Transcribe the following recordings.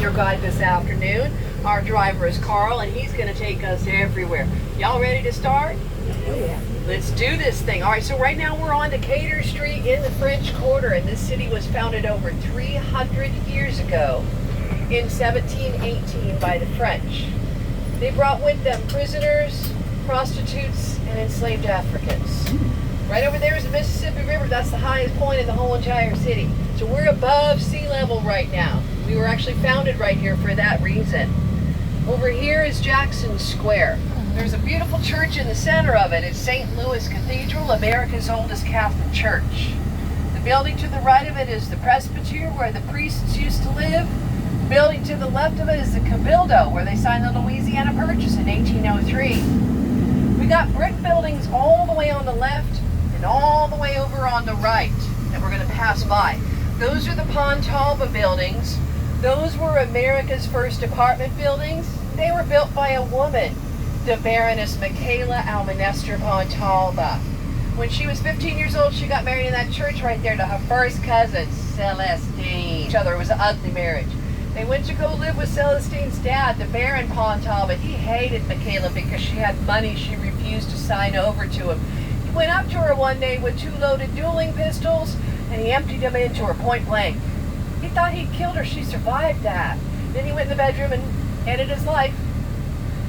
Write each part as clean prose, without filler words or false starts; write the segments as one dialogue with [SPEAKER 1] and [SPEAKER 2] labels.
[SPEAKER 1] your guide this afternoon. Our driver is Carl, and he's going to take us everywhere. Y'all ready to start?
[SPEAKER 2] Oh, yeah.
[SPEAKER 1] Let's do this thing. All right, so right now we're on Decatur Street in the French Quarter, and this city was founded over 300 years ago in 1718 by the French. They brought with them prisoners, prostitutes, and enslaved Africans. Right over there is the Mississippi River. That's the highest point in the whole entire city. So we're above sea level right now. We were actually founded right here for that reason. Over here is Jackson Square. There's a beautiful church in the center of it. It's St. Louis Cathedral, America's oldest Catholic church. The building to the right of it is the presbytery, where the priests used to live. The building to the left of it is the Cabildo, where they signed the Louisiana Purchase in 1803. We got brick buildings all the way on the left and all the way over on the right that we're going to pass by. Those are the Pontalba buildings. Those were America's first apartment buildings. They were built by a woman, the Baroness Michaela Alminester Pontalba. When she was 15 years old, she got married in that church right there to her first cousin, Celestine. Each other. It was an ugly marriage. They went to go live with Celestine's dad, the Baron Pontalba. He hated Michaela because she had money she refused to sign over to him. He went up to her one day with 2 loaded dueling pistols, and he emptied them into her point blank. He thought he'd killed her. She survived that. Then he went in the bedroom and ended his life.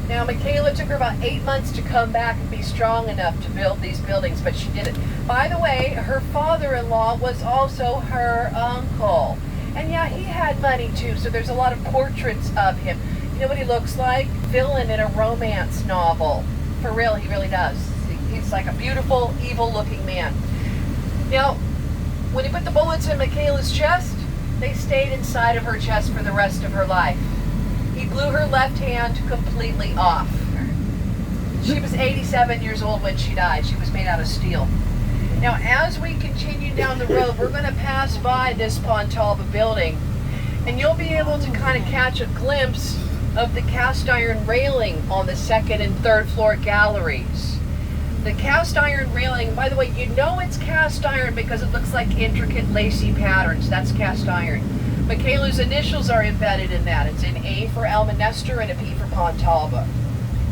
[SPEAKER 1] Now, Michaela took her about 8 months to come back and be strong enough to build these buildings, but she did it. By the way, her father-in-law was also her uncle. And yeah, he had money too, so there's a lot of portraits of him. You know what he looks like? Villain in a romance novel. For real, he really does. He's like a beautiful, evil-looking man. Now, when he put the bullets in Michaela's chest, they stayed inside of her chest for the rest of her life. He blew her left hand completely off. She was 87 years old when she died. She was made out of steel. Now, as we continue down the road, we're going to pass by this Pontalba building, and you'll be able to kind of catch a glimpse of the cast iron railing on the 2nd and 3rd floor galleries. The cast iron railing, by the way, you know it's cast iron because it looks like intricate lacy patterns. That's cast iron. Michaela's initials are embedded in that. It's an A for Alminester and a P for Pontalba.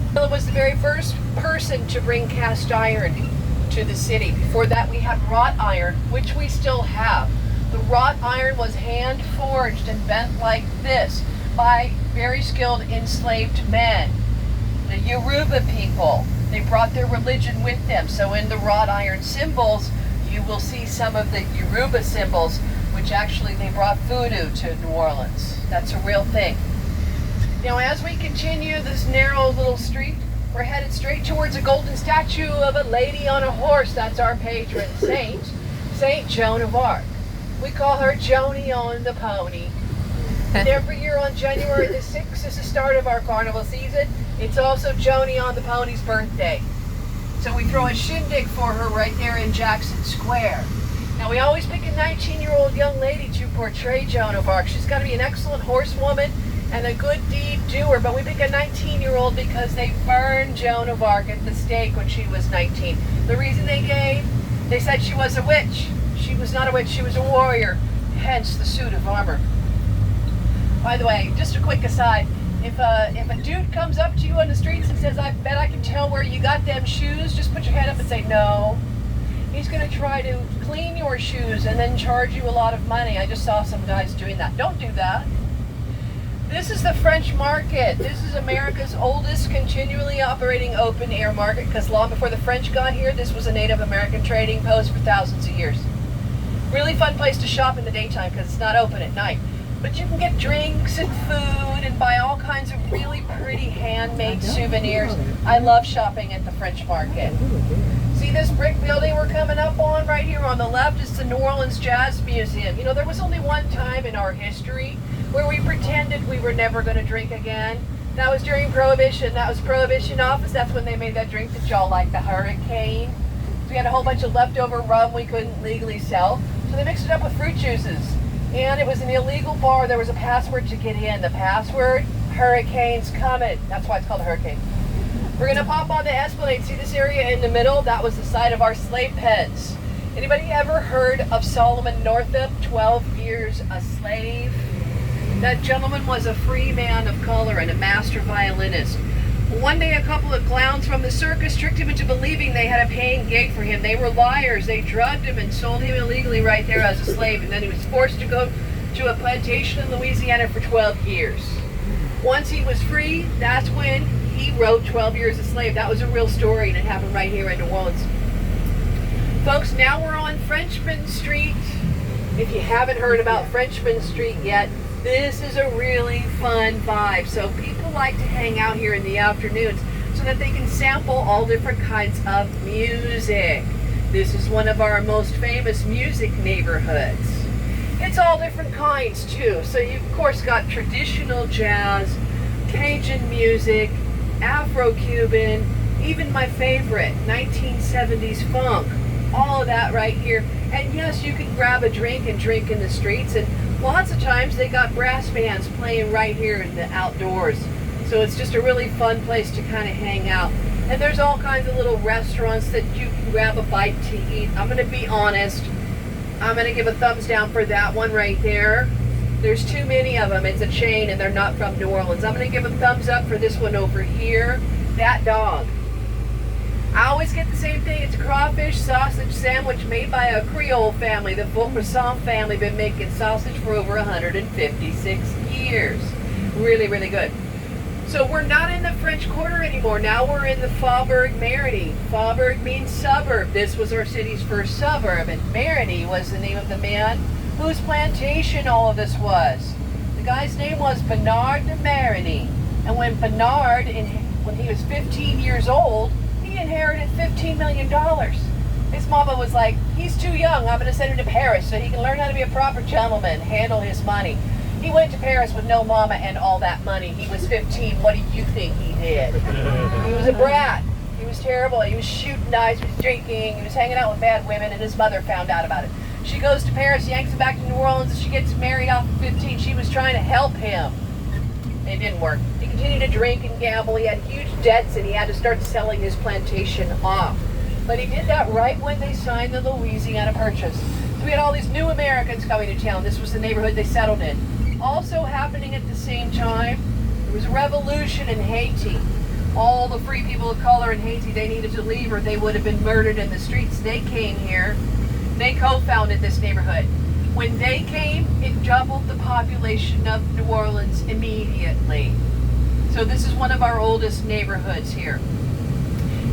[SPEAKER 1] Michaela was the very first person to bring cast iron to the city. Before that, we had wrought iron, which we still have. The wrought iron was hand forged and bent like this by very skilled enslaved men. The Yoruba people, they brought their religion with them. So in the wrought iron symbols, you will see some of the Yoruba symbols, which actually they brought voodoo to New Orleans. That's a real thing. Now, as we continue this narrow little street, we're headed straight towards a golden statue of a lady on a horse. That's our patron saint, Saint Joan of Arc. We call her Joni on the pony. And every year on January the 6th is the start of our carnival season. It's also Joni on the pony's birthday. So we throw a shindig for her right there in Jackson Square. Now, we always pick a 19-year-old young lady to portray Joan of Arc. She's got to be an excellent horsewoman and a good deed doer, but we pick a 19-year-old because they burned Joan of Arc at the stake when she was 19. The reason they gave, they said she was a witch. She was not a witch, she was a warrior, hence the suit of armor. By the way, just a quick aside, if a dude comes up to you on the streets and says, "I bet I can tell where you got them shoes," just put your head up and say, "No." He's going to try to clean your shoes and then charge you a lot of money. I just saw some guys doing that. Don't do that. This is the French market. This is America's oldest continually operating open air market, because long before the French got here, this was a Native American trading post for thousands of years. Really fun place to shop in the daytime because it's not open at night. But you can get drinks and food and buy all kinds of really pretty handmade souvenirs. I love shopping at the French market. See this brick building we're coming up on right here on the left? Is the New Orleans Jazz Museum. You know, there was only one time in our history where we pretended we were never going to drink again. That was during Prohibition. That was Prohibition office. That's when they made that drink that y'all like, the Hurricane. So we had a whole bunch of leftover rum we couldn't legally sell. So they mixed it up with fruit juices. And it was an illegal bar. There was a password to get in. The password, Hurricane's coming. That's why it's called a Hurricane. We're going to pop on the Esplanade. See this area in the middle? That was the site of our slave pens. Anybody ever heard of Solomon Northup, 12 years a slave? That gentleman was a free man of color and a master violinist. One day, a couple of clowns from the circus tricked him into believing they had a paying gig for him. They were liars. They drugged him and sold him illegally right there as a slave, and then he was forced to go to a plantation in Louisiana for 12 years. Once he was free, that's when he wrote 12 Years a Slave. That was a real story, and it happened right here in New Orleans. Folks, now we're on Frenchmen Street. If you haven't heard about Frenchmen Street yet, this is a really fun vibe. So people like to hang out here in the afternoons so that they can sample all different kinds of music. This is one of our most famous music neighborhoods. It's all different kinds too. So you've of course got traditional jazz, Cajun music, Afro-Cuban, even my favorite, 1970s funk. All of that right here. And yes, you can grab a drink and drink in the streets, and lots of times they got brass bands playing right here in the outdoors. So it's just a really fun place to kind of hang out. And there's all kinds of little restaurants that you can grab a bite to eat. I'm going to be honest, I'm going to give a thumbs down for that one right there. There's too many of them. It's a chain and they're not from New Orleans. I'm going to give a thumbs up for this one over here. That dog. I always get the same thing. It's a crawfish sausage sandwich made by a Creole family. The Vaucresson family been making sausage for over 156 years. Really, really good. So we're not in the French Quarter anymore. Now we're in the Faubourg Marigny. Faubourg means suburb. This was our city's first suburb, and Marigny was the name of the man whose plantation all of this was. The guy's name was Bernard de Marigny. And when Bernard, when he was 15 years old, he inherited $15 million. His mama was like, he's too young, I'm going to send him to Paris so he can learn how to be a proper gentleman, handle his money. He went to Paris with no mama and all that money. He was 15. What do you think he did? He was a brat. He was terrible. He was shooting dice, he was drinking, he was hanging out with bad women, and his mother found out about it. She goes to Paris, yanks him back to New Orleans, and she gets married off at 15. She was trying to help him. It didn't work. He continued to drink and gamble. He had huge debts, and he had to start selling his plantation off. But he did that right when they signed the Louisiana Purchase. So we had all these new Americans coming to town. This was the neighborhood they settled in. Also happening at the same time, there was a revolution in Haiti. All the free people of color in Haiti, they needed to leave or they would have been murdered in the streets. They came here. They co-founded this neighborhood. When they came, it doubled the population of New Orleans immediately. So this is one of our oldest neighborhoods here.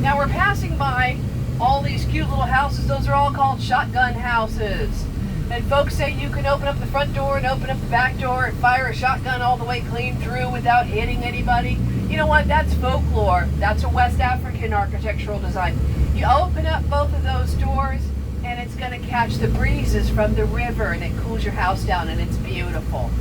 [SPEAKER 1] Now we're passing by all these cute little houses. Those are all called shotgun houses. And folks say you can open up the front door and open up the back door and fire a shotgun all the way clean through without hitting anybody. You know what? That's folklore. That's a West African architectural design. You open up both of those doors and it's going to catch the breezes from the river and it cools your house down and it's beautiful.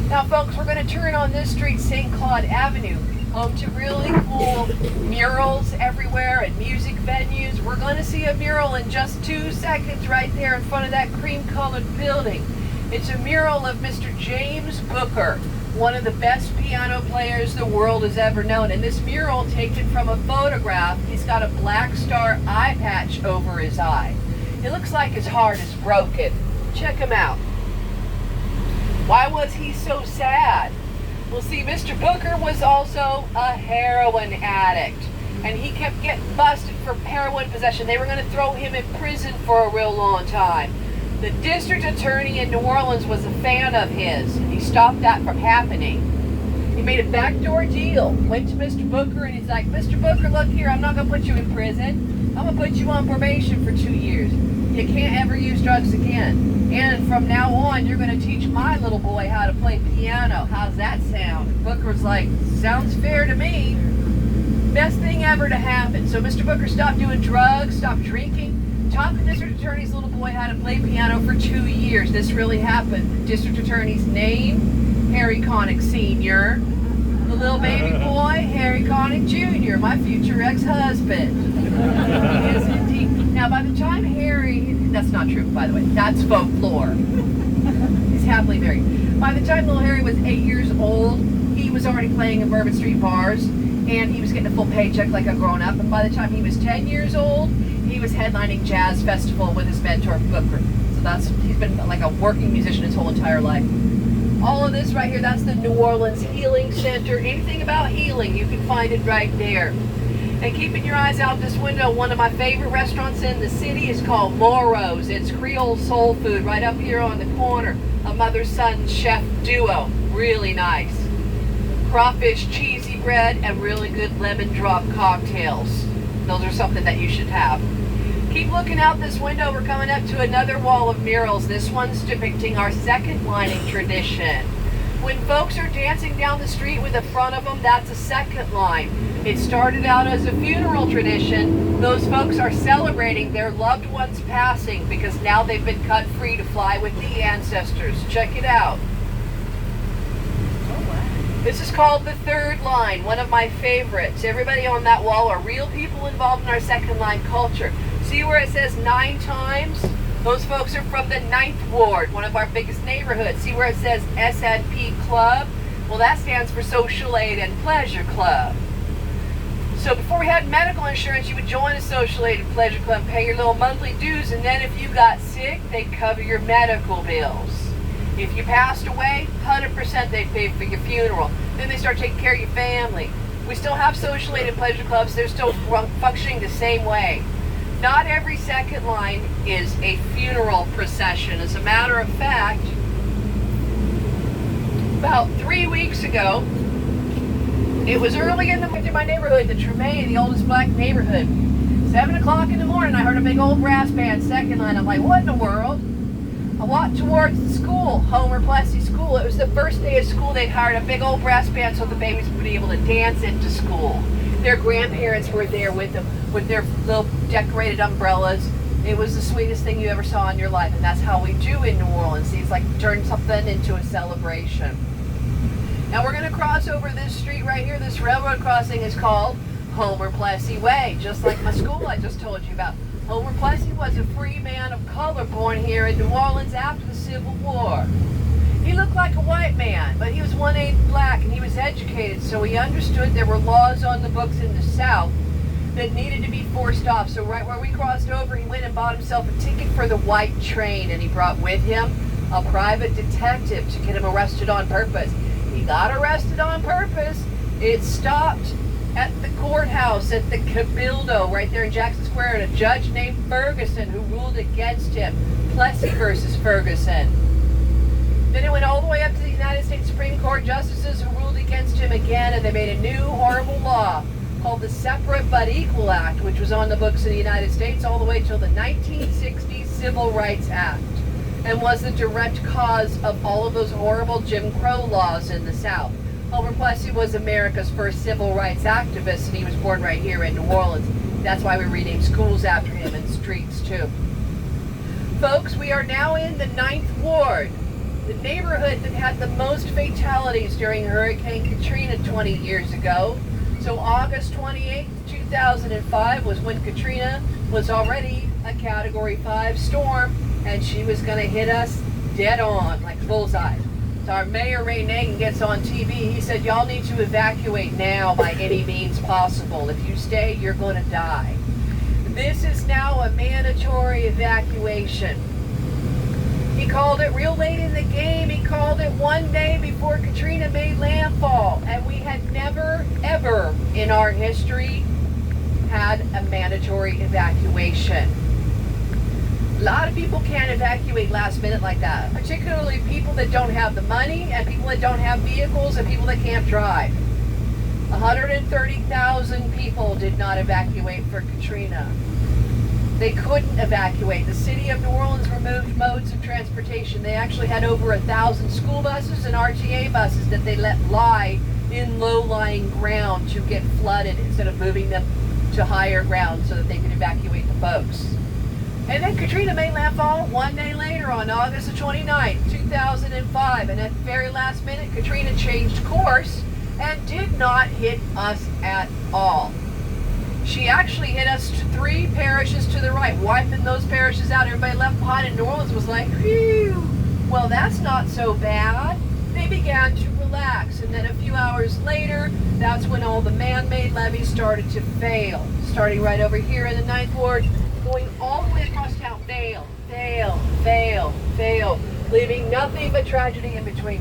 [SPEAKER 1] Now folks, we're going to turn on this street, St. Claude Avenue, home to really cool murals everywhere and music venues. We're going to see a mural in just 2 seconds right there in front of that cream-colored building. It's a mural of Mr. James Booker, one of the best piano players the world has ever known. And this mural, taken from a photograph, he's got a black star eye patch over his eye. It looks like his heart is broken. Check him out. Why was he so sad? Well, see, Mr. Booker was also a heroin addict, and he kept getting busted for heroin possession. They were going to throw him in prison for a real long time. The district attorney in New Orleans was a fan of his, and he stopped that from happening. He made a backdoor deal, went to Mr. Booker, and he's like, Mr. Booker, look here, I'm not going to put you in prison. I'm going to put you on probation for 2 years. You can't ever use drugs again. And from now on, you're going to teach my little boy how to play piano. How's that sound? Booker's like, sounds fair to me. Best thing ever to happen. So Mr. Booker stopped doing drugs, stopped drinking, taught the district attorney's little boy how to play piano for 2 years. This really happened. The district attorney's name, Harry Connick Sr. The little baby boy, Harry Connick Jr., my future ex-husband. Yes, indeed. Now, by the time Harry, that's not true, by the way, that's folklore. He's happily married. By the time little Harry was 8 years old, he was already playing in Bourbon Street bars, and he was getting a full paycheck like a grown-up. And by the time he was 10 years old, he was headlining Jazz Festival with his mentor, Booker. So he's been like a working musician his whole entire life. All of this right here, that's the New Orleans Healing Center. Anything about healing, you can find it right there. And keeping your eyes out this window, one of my favorite restaurants in the city is called Moro's. It's Creole soul food right up here on the corner. A mother-son chef duo. Really nice. Crawfish cheesy bread and really good lemon drop cocktails. Those are something that you should have. Keep looking out this window. We're coming up to another wall of murals. This one's depicting our second lining tradition. When folks are dancing down the street with the front of them, that's a second line. It started out as a funeral tradition. Those folks are celebrating their loved ones passing because now they've been cut free to fly with the ancestors. Check it out. This is called the third line, one of my favorites. Everybody on that wall are real people involved in our second line culture. See where it says 9 times? Those folks are from the 9th Ward, one of our biggest neighborhoods. See where it says S&P Club? Well, that stands for Social Aid and Pleasure Club. So before we had medical insurance, you would join a Social Aid and Pleasure Club and pay your little monthly dues, and then if you got sick, they'd cover your medical bills. If you passed away, 100% they'd pay for your funeral. Then they start taking care of your family. We still have Social Aid and Pleasure Clubs. They're still functioning the same way. Not every second line is a funeral procession. As a matter of fact, about 3 weeks ago, it was early in my neighborhood, the Tremaine, the oldest black neighborhood. 7 o'clock in the morning, I heard a big old brass band, second line. I'm like, what in the world? I walked towards the school, Homer Plessy School. It was the first day of school. They'd hired a big old brass band so the babies would be able to dance into school. Their grandparents were there with them, with their little decorated umbrellas. It was the sweetest thing you ever saw in your life, and that's how we do in New Orleans. It's like turn something into a celebration. Now we're going to cross over this street right here. This railroad crossing is called Homer Plessy Way, just like my school I just told you about. Homer Plessy was a free man of color born here in New Orleans after the Civil War. He looked like a white man, but he was 1/8 black, and he was educated, so he understood there were laws on the books in the South that needed to be forced off. So right where we crossed over, he went and bought himself a ticket for the white train, and he brought with him a private detective to get him arrested on purpose. He got arrested on purpose. It stopped at the courthouse at the Cabildo right there in Jackson Square, and a judge named Ferguson who ruled against him. Plessy versus Ferguson. Then it went all the way up to the United States Supreme Court justices who ruled against him again, and they made a new horrible law called the Separate but Equal Act, which was on the books of the United States all the way till the 1960 Civil Rights Act, and was the direct cause of all of those horrible Jim Crow laws in the South. Homer Plessy was America's first civil rights activist, and he was born right here in New Orleans. That's why we rename schools after him and streets too. Folks, we are now in the 9th Ward, the neighborhood that had the most fatalities during Hurricane Katrina 20 years ago. So August 28, 2005 was when Katrina was already a Category 5 storm, and she was going to hit us dead on, like bullseye. So our mayor, Ray Nagin, gets on TV. He said, y'all need to evacuate now by any means possible. If you stay, you're going to die. This is now a mandatory evacuation. He called it real late in the game. He called it one day before Katrina made landfall. And we had never, ever in our history had a mandatory evacuation. A lot of people can't evacuate last minute like that, particularly people that don't have the money and people that don't have vehicles and people that can't drive. 130,000 people did not evacuate for Katrina. They couldn't evacuate. The city of New Orleans removed modes of transportation. They actually had over 1,000 school buses and RTA buses that they let lie in low-lying ground to get flooded instead of moving them to higher ground so that they could evacuate the folks. And then Katrina made landfall one day later on August the 29th, 2005. And at the very last minute, Katrina changed course and did not hit us at all. She actually hit us 3 parishes to the right, wiping those parishes out. Everybody left behind, and New Orleans was like, phew, well, that's not so bad. They began to relax, and then a few hours later, that's when all the man-made levees started to fail. Starting right over here in the 9th Ward, going all the way across town, fail, fail, fail, fail, leaving nothing but tragedy in between.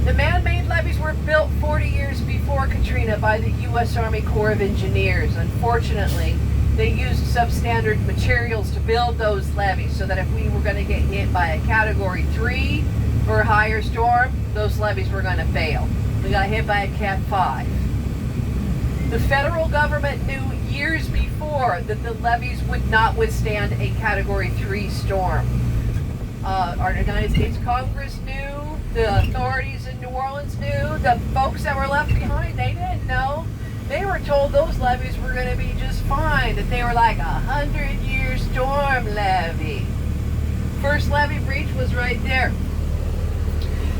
[SPEAKER 1] The man-made levees were built 40 years before Katrina by the U.S. Army Corps of Engineers. Unfortunately, they used substandard materials to build those levees so that if we were going to get hit by a Category 3 or higher storm, those levees were going to fail. We got hit by a Cat 5. The federal government knew years before that the levees would not withstand a Category 3 storm. Our United States Congress knew, the authorities in New Orleans knew, the folks that were left behind, they didn't know. They were told those levees were going to be just fine, that they were like a 100-year storm levee. First levee breach was right there.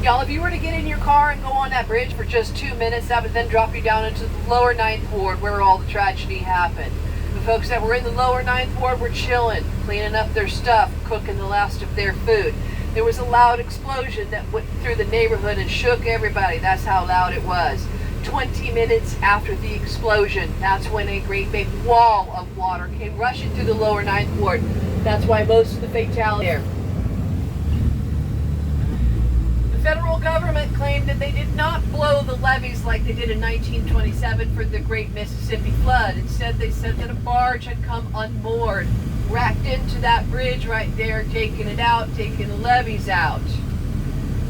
[SPEAKER 1] Y'all, if you were to get in your car and go on that bridge for just 2 minutes, that would then drop you down into the lower Ninth Ward where all the tragedy happened. The folks that were in the lower Ninth Ward were chilling, cleaning up their stuff, cooking the last of their food. There was a loud explosion that went through the neighborhood and shook everybody. That's how loud it was. 20 minutes after the explosion, that's when a great big wall of water came rushing through the lower Ninth Ward. That's why most of the fatalities there. The federal government claimed that they did not blow the levees like they did in 1927 for the Great Mississippi Flood. Instead, they said that a barge had come unmoored, racked into that bridge right there, taking it out, taking the levees out.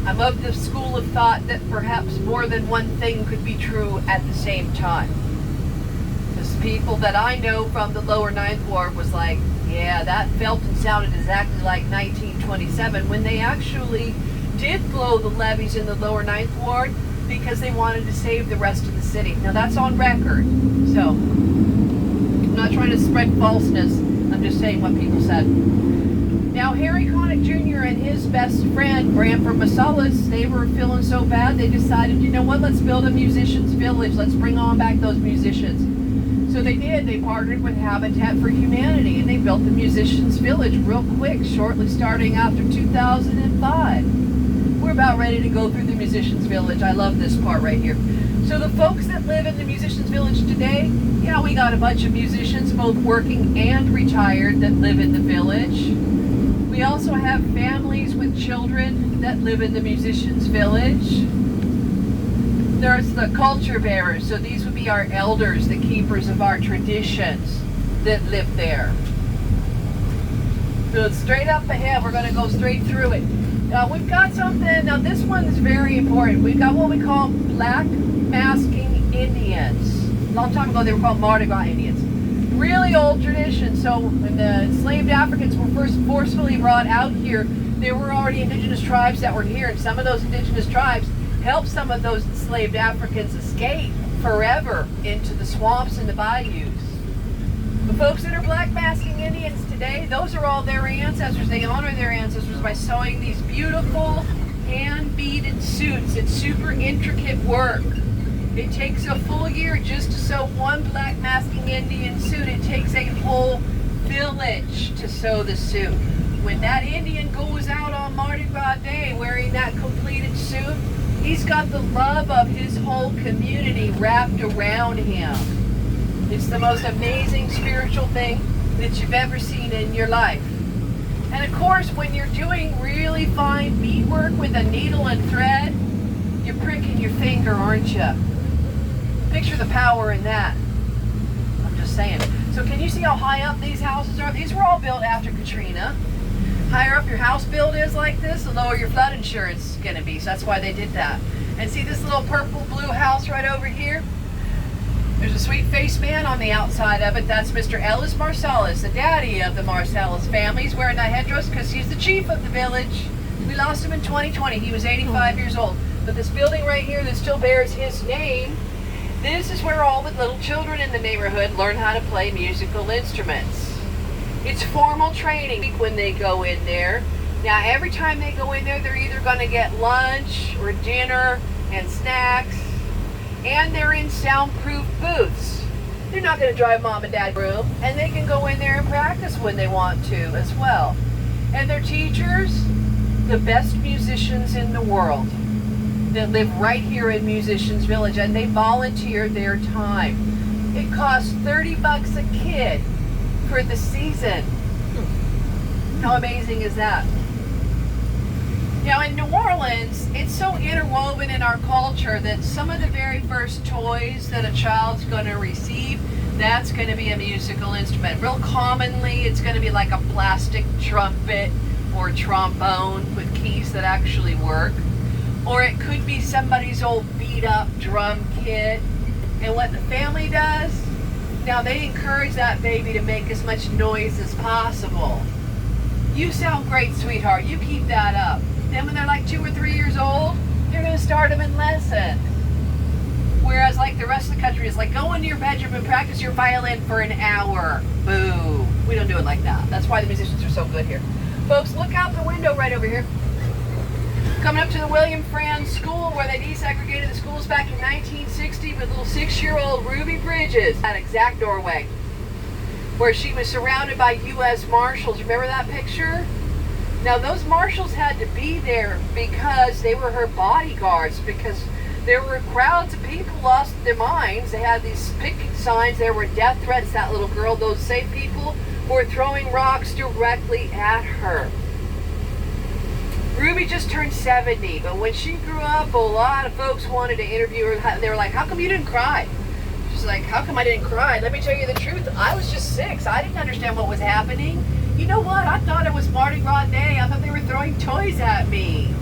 [SPEAKER 1] I'm of the school of thought that perhaps more than one thing could be true at the same time. The people that I know from the lower Ninth Ward was like, yeah, that felt and sounded exactly like 1927 when they actually did blow the levees in the lower Ninth Ward because they wanted to save the rest of the city. Now that's on record, so I'm not trying to spread falseness. I'm just saying what people said. Now Harry Connick Jr. and his best friend Branford Marsalis, they were feeling so bad they decided, you know what, let's build a musicians village. Let's bring on back those musicians. So they did. They partnered with Habitat for Humanity and they built the musicians village real quick, shortly starting after 2005. We're about ready to go through the Musicians Village. I love this part right here. So the folks that live in the Musicians Village today, yeah, we got a bunch of musicians, both working and retired, that live in the village. We also have families with children that live in the Musicians Village. There's the culture bearers, so these would be our elders, the keepers of our traditions that live there. So straight up ahead, we're going to go straight through it. We've got something, now this one is very important. We've got what we call black masking Indians. A long time ago they were called Mardi Gras Indians. Really old tradition. So when the enslaved Africans were first forcefully brought out here, there were already indigenous tribes that were here, and some of those indigenous tribes helped some of those enslaved Africans escape forever into the swamps and the bayous. The folks that are black masking Indians today, those are all their ancestors. They honor their ancestors by sewing these beautiful hand-beaded suits. It's super intricate work. It takes a full year just to sew one black masking Indian suit. It takes a whole village to sew the suit. When that Indian goes out on Mardi Gras Day wearing that completed suit, he's got the love of his whole community wrapped around him. It's the most amazing spiritual thing that you've ever seen in your life. And of course, when you're doing really fine beadwork with a needle and thread, you're pricking your finger, aren't you? Picture the power in that. I'm just saying. So can you see how high up these houses are? These were all built after Katrina. Higher up your house build is like this, the lower your flood insurance is going to be. So that's why they did that. And see this little purple blue house right over here? There's a sweet-faced man on the outside of it. That's Mr. Ellis Marsalis, the daddy of the Marsalis family. He's wearing that headdress because he's the chief of the village. We lost him in 2020. He was 85 years old. But this building right here that still bears his name, this is where all the little children in the neighborhood learn how to play musical instruments. It's formal training when they go in there. Now, every time they go in there, they're either going to get lunch or dinner and snacks. And they're in soundproof booths. They're not going to drive mom and dad room, and they can go in there and practice when they want to as well. And their teachers, the best musicians in the world that live right here in Musicians Village, and they volunteer their time. It costs $30 a kid for the season. How amazing is that? Now in New Orleans, it's so interwoven in our culture that some of the very first toys that a child's going to receive, that's going to be a musical instrument. Real commonly, it's going to be like a plastic trumpet or trombone with keys that actually work. Or it could be somebody's old beat up drum kit. And what the family does, now they encourage that baby to make as much noise as possible. You sound great, sweetheart. You keep that up. Then when they're like 2 or 3 years old, you're going to start them in lesson. Whereas like the rest of the country is like, go into your bedroom and practice your violin for an hour. Boo. We don't do it like that. That's why the musicians are so good here. Folks, look out the window right over here. Coming up to the William Franz School, where they desegregated the schools back in 1960 with little 6-year-old Ruby Bridges. That exact doorway where she was surrounded by U.S. Marshals. Remember that picture? Now those marshals had to be there because they were her bodyguards, because there were crowds of people lost their minds. They had these picket signs. There were death threats. That little girl, those safe people were throwing rocks directly at her. Ruby just turned 70, but when she grew up, a lot of folks wanted to interview her. They were like, how come you didn't cry? She's like, how come I didn't cry? Let me tell you the truth. I was just 6. I didn't understand what was happening. You know what? I thought it was Mardi Gras Day. I thought they were throwing toys at me.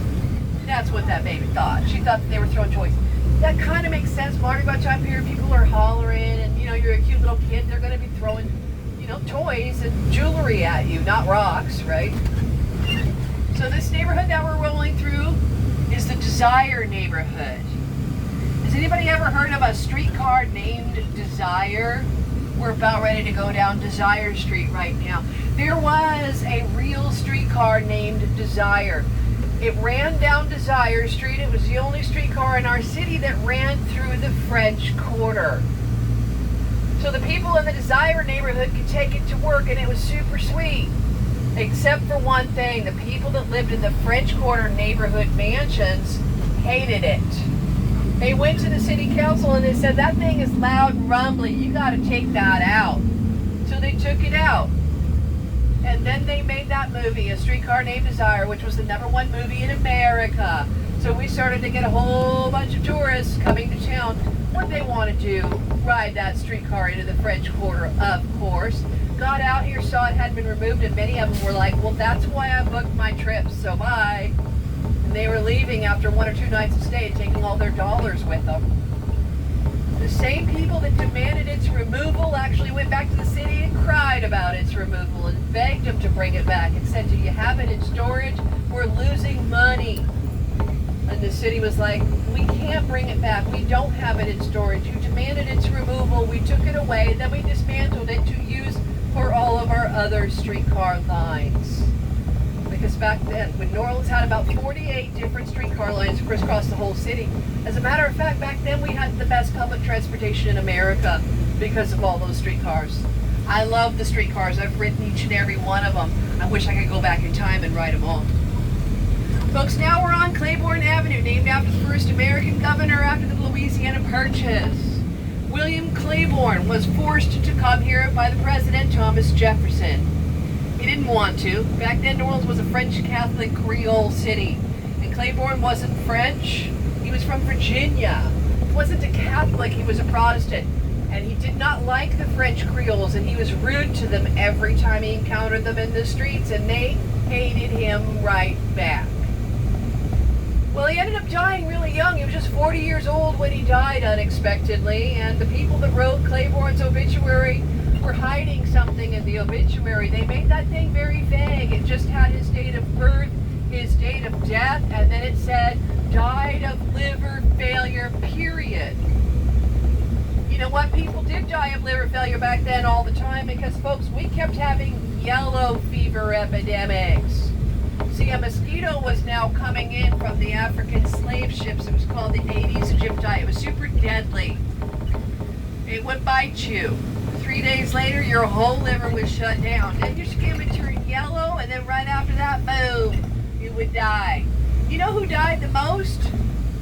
[SPEAKER 1] That's what that baby thought. She thought that they were throwing toys. That kind of makes sense. Mardi Gras time period, people are hollering, and you know, you're a cute little kid. They're going to be throwing, you know, toys and jewelry at you, not rocks, right? So this neighborhood that we're rolling through is the Desire neighborhood. Has anybody ever heard of a streetcar named Desire? We're about ready to go down Desire Street right now. There was a real streetcar named Desire. It ran down Desire Street. It was the only streetcar in our city that ran through the French Quarter. So the people in the Desire neighborhood could take it to work, and it was super sweet. Except for one thing, the people that lived in the French Quarter neighborhood mansions hated it. They went to the city council and they said, that thing is loud and rumbly, you got to take that out. So they took it out. And then they made that movie, A Streetcar Named Desire, which was the #1 movie in America. So we started to get a whole bunch of tourists coming to town. What they want to do, ride that streetcar into the French Quarter, of course. Got out here, saw it had been removed, and many of them were like, well, that's why I booked my trips, so bye. And they were leaving after 1 or 2 nights of stay, taking all their dollars with them. The same people that demanded its removal actually went back to the city and cried about its removal and begged them to bring it back and said, do you have it in storage? We're losing money. And the city was like, we can't bring it back. We don't have it in storage. You demanded its removal. We took it away. Then we dismantled it to use for all of our other streetcar lines. Because back then, when New Orleans had about 48 different streetcar lines crisscross the whole city, as a matter of fact, back then we had the best public transportation in America because of all those streetcars. I love the streetcars. I've ridden each and every one of them. I wish I could go back in time and ride them all. Folks, now we're on Claiborne Avenue, named after the first American governor after the Louisiana Purchase. William Claiborne was forced to come here by the President Thomas Jefferson. He didn't want to. Back then, New Orleans was a French Catholic Creole city. And Claiborne wasn't French. He was from Virginia. He wasn't a Catholic, he was a Protestant. And he did not like the French Creoles, and he was rude to them every time he encountered them in the streets, and they hated him right back. Well, he ended up dying really young. He was just 40 years old when he died unexpectedly, and the people that wrote Claiborne's obituary were hiding something in the obituary. They made that thing very vague. It just had his date of birth, his date of death, and then it said, died of liver failure, period. You know what? People did die of liver failure back then all the time because, folks, we kept having yellow fever epidemics. See, a mosquito was now coming in from the African slave ships. It was called the Aedes aegypti. It was super deadly. It would bite you. 3 days later, your whole liver was shut down. Then your skin would turn yellow, and then right after that, boom, you would die. You know who died the most?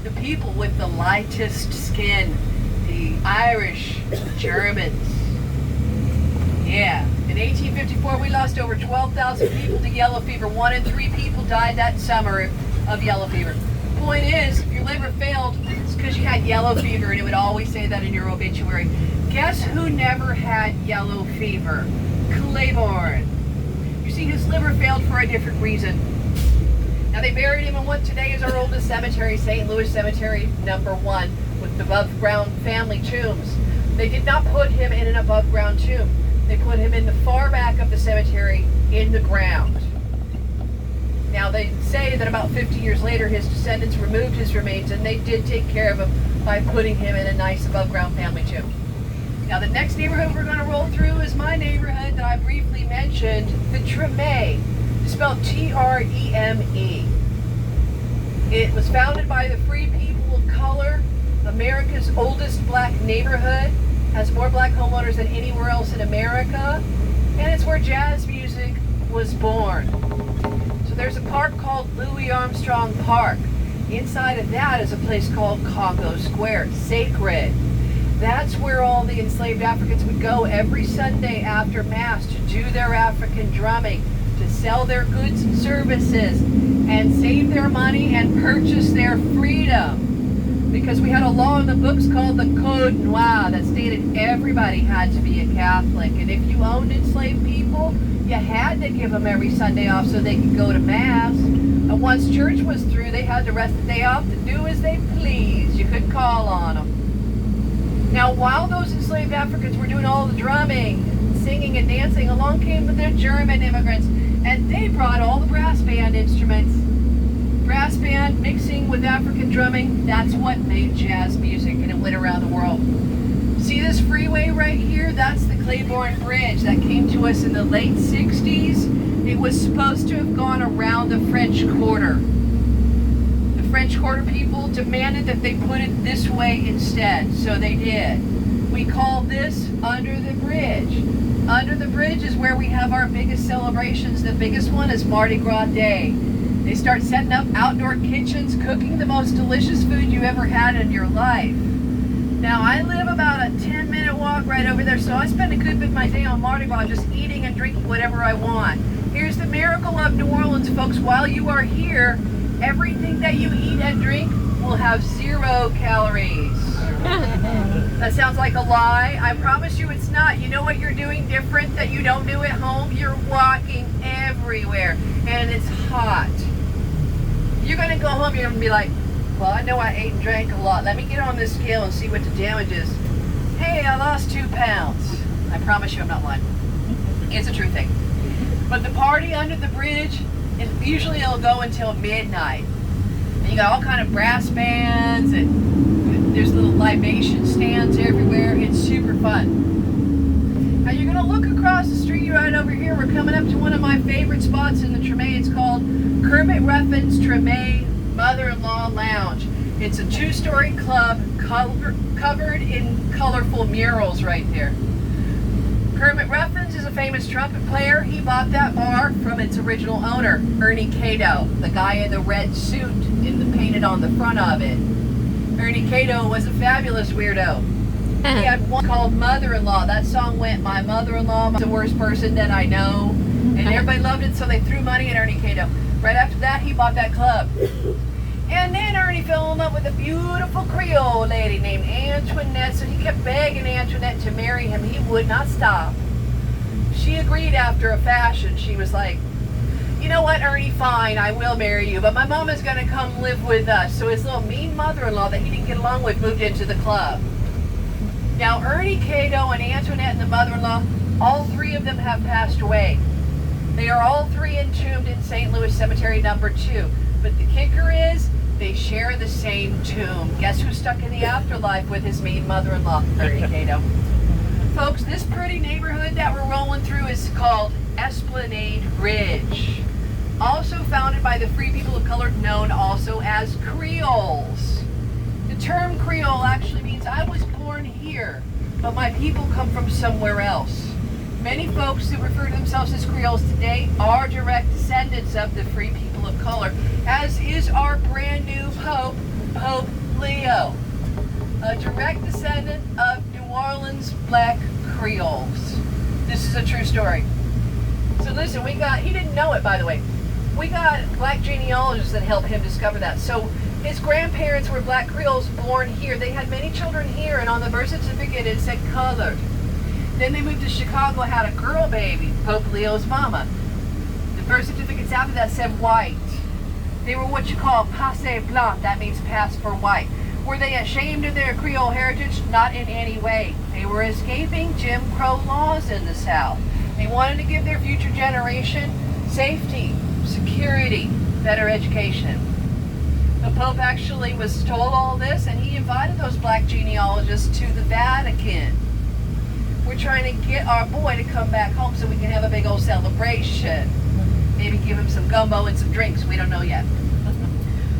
[SPEAKER 1] The people with the lightest skin. The Irish, Germans. Yeah. In 1854, we lost over 12,000 people to yellow fever. 1 in 3 people died that summer of yellow fever. Point is, if your liver failed, it's because you had yellow fever, and it would always say that in your obituary. Guess who never had yellow fever? Claiborne. You see, his liver failed for a different reason. Now, they buried him in what today is our oldest cemetery, St. Louis Cemetery number 1, with above-ground family tombs. They did not put him in an above-ground tomb. They put him in the far back of the cemetery in the ground. Now, they say that about 50 years later, his descendants removed his remains, and they did take care of him by putting him in a nice above-ground family tomb. Now, the next neighborhood we're going to roll through is my neighborhood that I briefly mentioned, the Treme. It's spelled Treme. It was founded by the Free People of Color, America's oldest black neighborhood, has more black homeowners than anywhere else in America, and it's where jazz music was born. So there's a park called Louis Armstrong Park. Inside of that is a place called Congo Square, sacred. That's where all the enslaved Africans would go every Sunday after Mass to do their African drumming, to sell their goods and services, and save their money and purchase their freedom. Because we had a law in the books called the Code Noir that stated everybody had to be a Catholic. And if you owned enslaved people, you had to give them every Sunday off so they could go to Mass. And once church was through, they had the rest of the day off to do as they pleased. You could call on them. Now, while those enslaved Africans were doing all the drumming, singing, and dancing, along came the German immigrants, and they brought all the brass band instruments. Brass band mixing with African drumming, that's what made jazz music, and it went around the world. See this freeway right here? That's the Claiborne Bridge that came to us in the late 60s. It was supposed to have gone around the French Quarter. The French Quarter people demanded that they put it this way instead, so they did. We call this Under the Bridge. Under the Bridge is where we have our biggest celebrations. The biggest one is Mardi Gras Day. They start setting up outdoor kitchens, cooking the most delicious food you ever had in your life. Now, I live about a 10-minute walk right over there, so I spend a good bit of my day on Mardi Gras just eating and drinking whatever I want. Here's the miracle of New Orleans, folks. While you are here, everything that you eat and drink will have 0 calories. That sounds like a lie. I promise you it's not. You know what you're doing different that you don't do at home? You're walking everywhere, and it's hot. You're going to go home, you're going to be like, well, I know I ate and drank a lot. Let me get on this scale and see what the damage is. Hey, I lost 2 pounds. I promise you I'm not lying. It's a true thing. But the party under the bridge, usually it'll go until midnight. And you got all kind of brass bands, and there's little libation stands everywhere. It's super fun. Now you're going to look across the street right over here. We're coming up to one of my favorite spots in the Treme. It's called Kermit Ruffin's Treme Mother-in-Law Lounge. It's a 2-story club covered in colorful murals right there. Kermit Ruffins is a famous trumpet player. He bought that bar from its original owner, Ernie Cato, the guy in the red suit painted on the front of it. Ernie Cato was a fabulous weirdo. He had one called Mother-in-Law. That song went, my mother-in-law is the worst person that I know. And everybody loved it, so they threw money at Ernie Cato. Right after that, he bought that club. And then Ernie fell in love with a beautiful Creole lady named Antoinette, so he kept begging Antoinette to marry him. He would not stop. She agreed after a fashion. She was like, you know what, Ernie, fine, I will marry you, but my mom is going to come live with us. So his little mean mother-in-law that he didn't get along with moved into the club. Now, Ernie Cato and Antoinette and the mother-in-law, all 3 of them have passed away. They are all 3 entombed in St. Louis Cemetery number 2. But the kicker is, they share the same tomb. Guess who's stuck in the afterlife with his mean mother-in-law? Ernie Cato. Folks, this pretty neighborhood that we're rolling through is called Esplanade Ridge. Also founded by the Free People of Color, known also as Creoles. The term Creole actually means I was born here, but my people come from somewhere else. Many folks who refer to themselves as Creoles today are direct descendants of the Free People of Color, as is our brand new Pope, Pope Leo, a direct descendant of New Orleans black Creoles. This is a true story. So listen, he didn't know it, by the way, we got black genealogists that helped him discover that. So his grandparents were black Creoles born here. They had many children here, and on the birth certificate it said colored. Then they moved to Chicago, had a girl baby, Pope Leo's mama. The birth certificates after that said white. They were what you call passé blanc, that means pass for white. Were they ashamed of their Creole heritage? Not in any way. They were escaping Jim Crow laws in the South. They wanted to give their future generation safety, security, better education. The Pope actually was told all this, and he invited those black genealogists to the Vatican. We're trying to get our boy to come back home so we can have a big old celebration. Maybe give him some gumbo and some drinks. We don't know yet.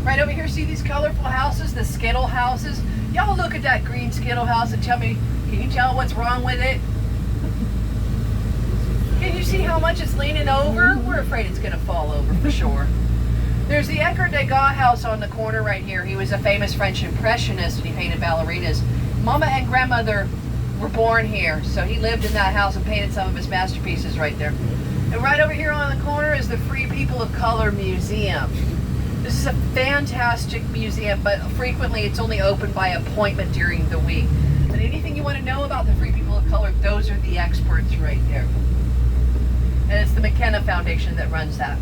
[SPEAKER 1] Right over here, see these colorful houses, the Skittle houses? Y'all look at that green Skittle house and tell me, can you tell what's wrong with it? Can you see how much it's leaning over? We're afraid it's going to fall over for sure. There's the Eckhart Degas house on the corner right here. He was a famous French impressionist and he painted ballerinas. Mama and grandmother were born here, so he lived in that house and painted some of his masterpieces right there. And right over here on the corner is the Free People of Color Museum. This is a fantastic museum, but frequently it's only open by appointment during the week. But anything you want to know about the Free People of Color, those are the experts right there. And it's the McKenna Foundation that runs that.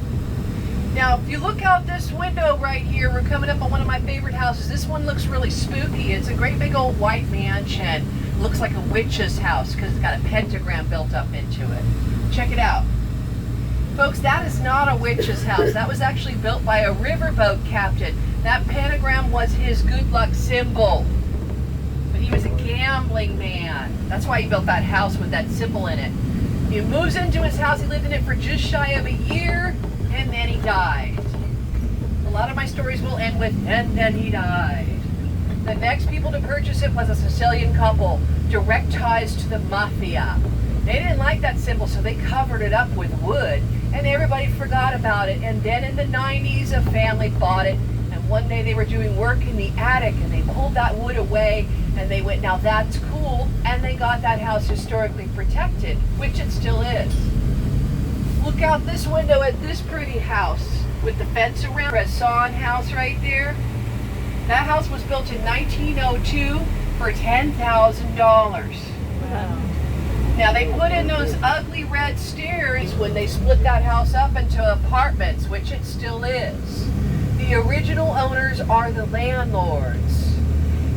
[SPEAKER 1] Now, if you look out this window right here, we're coming up on one of my favorite houses. This one looks really spooky. It's a great big old white mansion. It looks like a witch's house because it's got a pentagram built up into it. Check it out. Folks, that is not a witch's house. That was actually built by a riverboat captain. That pentagram was his good luck symbol. But he was a gambling man. That's why he built that house with that symbol in it. He moves into his house. He lived in it for just shy of a year, and then he died. A lot of my stories will end with, and then he died. The next people to purchase it was a Sicilian couple, direct ties to the mafia. They didn't like that symbol, so they covered it up with wood, and everybody forgot about it. And then in the 90s, a family bought it, and one day they were doing work in the attic, and they pulled that wood away, and they went, now that's cool, and they got that house historically protected, which it still is. Look out this window at this pretty house with the fence around. Bresson house right there. That house was built in 1902 for $10,000.
[SPEAKER 2] Wow.
[SPEAKER 1] Now they put in those ugly red stairs when they split that house up into apartments, which it still is. The original owners are the landlords.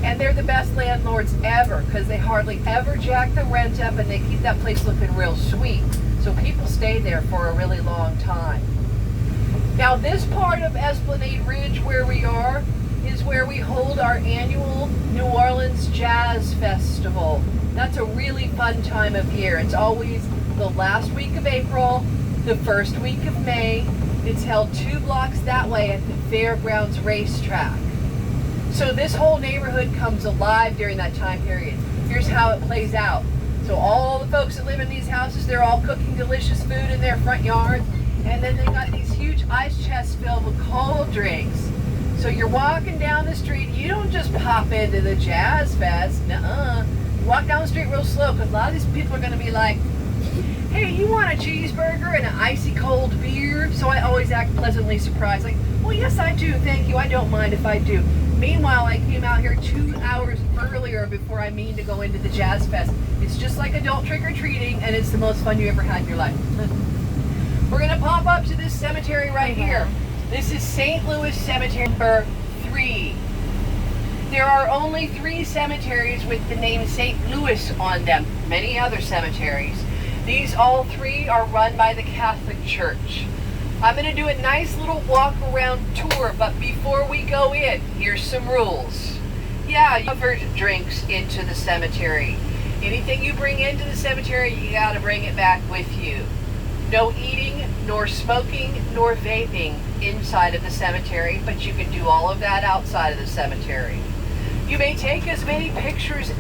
[SPEAKER 1] And they're the best landlords ever because they hardly ever jack the rent up and they keep that place looking real sweet. So people stay there for a really long time. Now this part of Esplanade Ridge where we are is where we hold our annual New Orleans Jazz Festival. That's a really fun time of year. It's always the last week of April, the first week of May. It's held 2 blocks that way at the Fairgrounds Racetrack. So this whole neighborhood comes alive during that time period. Here's how it plays out. So all the folks that live in these houses, they're all cooking delicious food in their front yard. And then they got these huge ice chests filled with cold drinks. So you're walking down the street, you don't just pop into the Jazz Fest, nuh-uh. You walk down the street real slow, because a lot of these people are going to be like, hey, you want a cheeseburger and an icy cold beer? So I always act pleasantly surprised, like, well, yes, I do, thank you, I don't mind if I do. Meanwhile, I came out here 2 hours earlier before I mean to go into the Jazz Fest. It's just like adult trick-or-treating, and it's the most fun you ever had in your life. We're going to pop up to this cemetery right here. This is St. Louis Cemetery number 3. There are only 3 cemeteries with the name St. Louis on them. Many other cemeteries. These all 3 are run by the Catholic Church. I'm going to do a nice little walk around tour, but before we go in, here's some rules. Yeah, you offer drinks into the cemetery. Anything you bring into the cemetery, you got to bring it back with you. No eating, nor smoking, nor vaping inside of the cemetery, but you can do all of that outside of the cemetery. You may take as many pictures